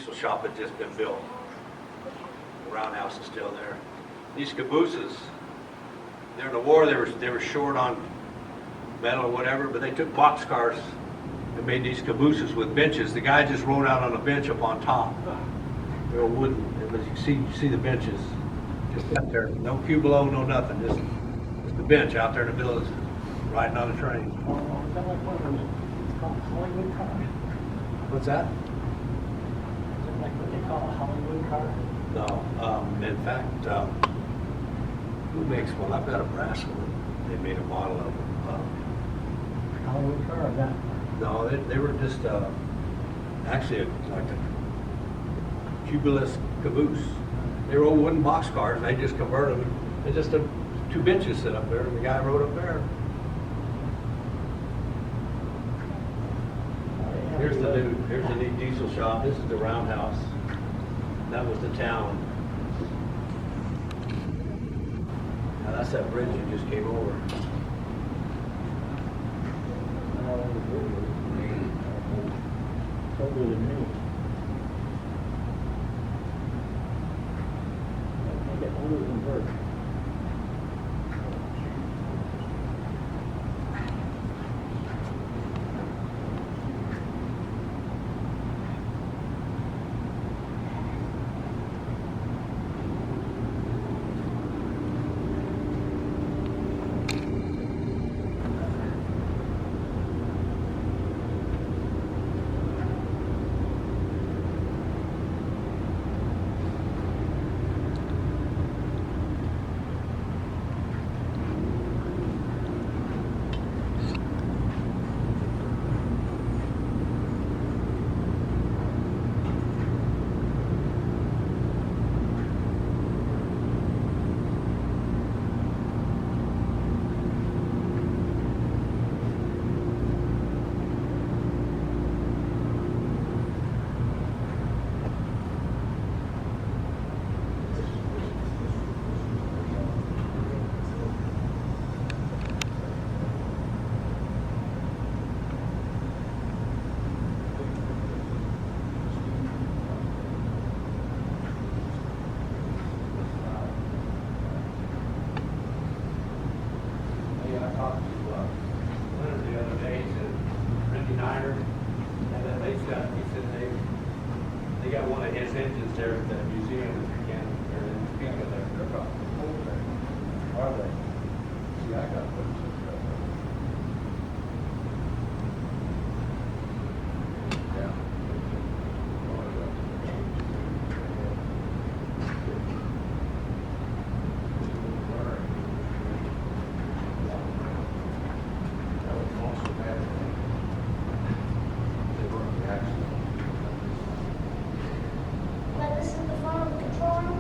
diesel shop had just been built. The roundhouse is still there. These cabooses, during the war, they were short on metal or whatever, but they took boxcars and made these cabooses with benches. The guy just rode out on a bench up on top. They were wooden. As you can see the benches just up there. No pew below, no nothing. Just the bench out there in the middle of riding on the train. Is that like one of those Hollywood cars? What's that? Is it like what they call a Hollywood car? No. In fact, who makes one? I've got a brass one. They made a model of them. Hollywood car or that? No, they were just actually like a cubulus caboose. They were old wooden box cars. They just converted them. They just had two benches set up there, and the guy rode up there. Here's the new diesel shop. This is the roundhouse. That was the town. Now that's that bridge you just came over. Older than me. I get older than Bert. They got one of his engines there at the museum in Topeka there. They're not old there. Are they? See, I got those. Yeah. That was also bad. They were in the accident. But this is the phone control room?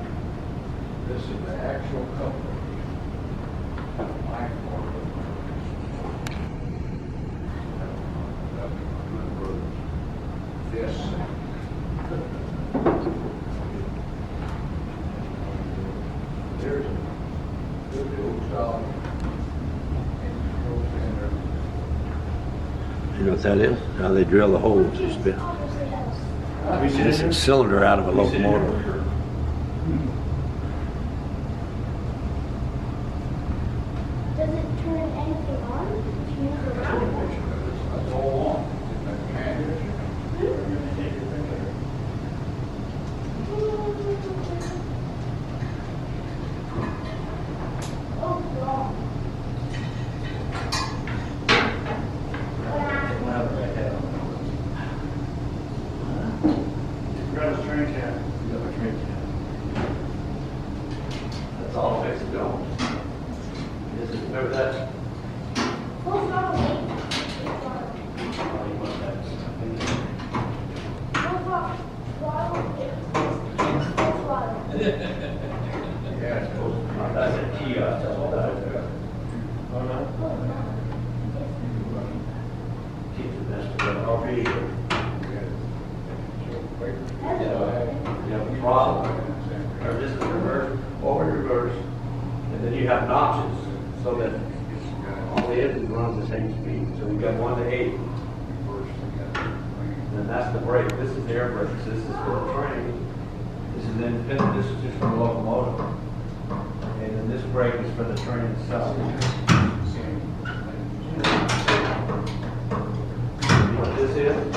This is the actual company. Mine or Yes. There's a good old Dolly. You know what that is? How they drill the holes. It's been, Obviously, yes. it's a cylinder out of a locomotive. Does it turn anything on if you move around? That's all on. Oh, God. That's all it makes it go. Remember that? Full throttle, mate. Full throttle. Throttle, yeah. Full throttle. Yeah, it's supposed to be. That's a kiosk, that's all that is. Oh, no. Keeps the best of the RV. You have a throttle, or this is reverse, over reverse, and then you have notches, so that all the engine runs the same speed. So you got 1 to 8. Then then that's the brake. This is the air brakes. This is for the train. This is independent. This is just for the locomotive. And then this brake is for the train itself. What this is?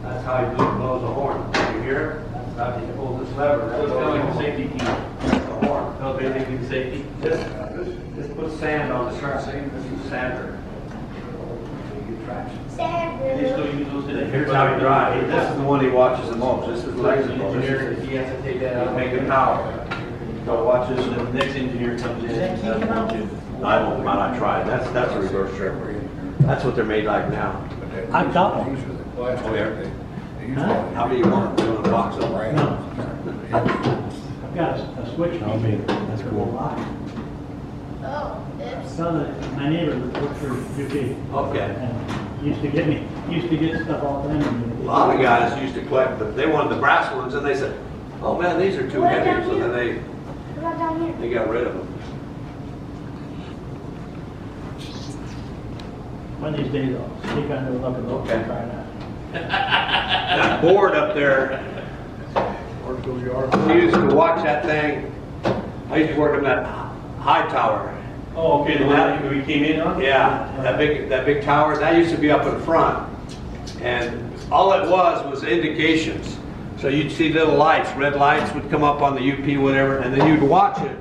That's how he blows a horn. You hear it? That's how you pull this lever. That's Kind of like a safety key. the horn. Oh, basically safety. This puts sand on the track. This is sander. So you get traction. They still use those today. Here's how he drives. This is the one he watches the most. This is electrical. This Engineer, is he has to take that out. make it power. So watch this. The next engineer comes in. Does that key come out? I won't, might not try it. That's a reverse tripper. That's what they're made like now. I've got one. Oh, yeah. Huh? How many you want? You want a box of them? No. I've got a switch. I mean, that's cool. Oh, oops. Son of my neighbor worked for UP. Okay. And used to get stuff all the time. A lot of guys used to collect, but they wanted the brass ones, and they said, "Oh man, these are too What heavy," about so you? then What about down here? they got rid of them. One of these days I'll sneak under the look and look Okay. and try that. That board up there, we used to watch that thing. I used to work in that high tower. Oh, okay, the one that we came in on? Yeah, that big tower, that used to be up in front. And all it was indications. So you'd see little lights, red lights would come up on the UP, whatever, and then you'd watch it.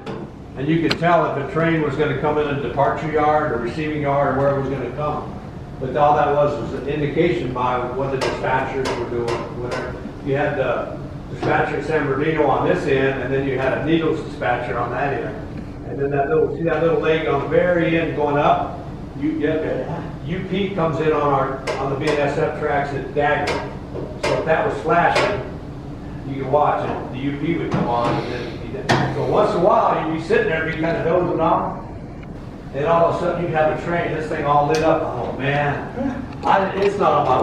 And you could tell if a train was gonna come in a departure yard or receiving yard or where it was gonna come. But all that was an indication by what the dispatchers were doing, whatever. You had the dispatcher in San Bernardino on this end, and then you had a Needles dispatcher on that end. And then see that little leg on the very end going up? UP comes in on the BNSF tracks at Dagger. So if that was flashing, you could watch it. The UP would come on, and then so once in a while you'd be sitting there, be kind of dozing off, and all of a sudden you'd have a train. This thing all lit up. Oh man, it's not on my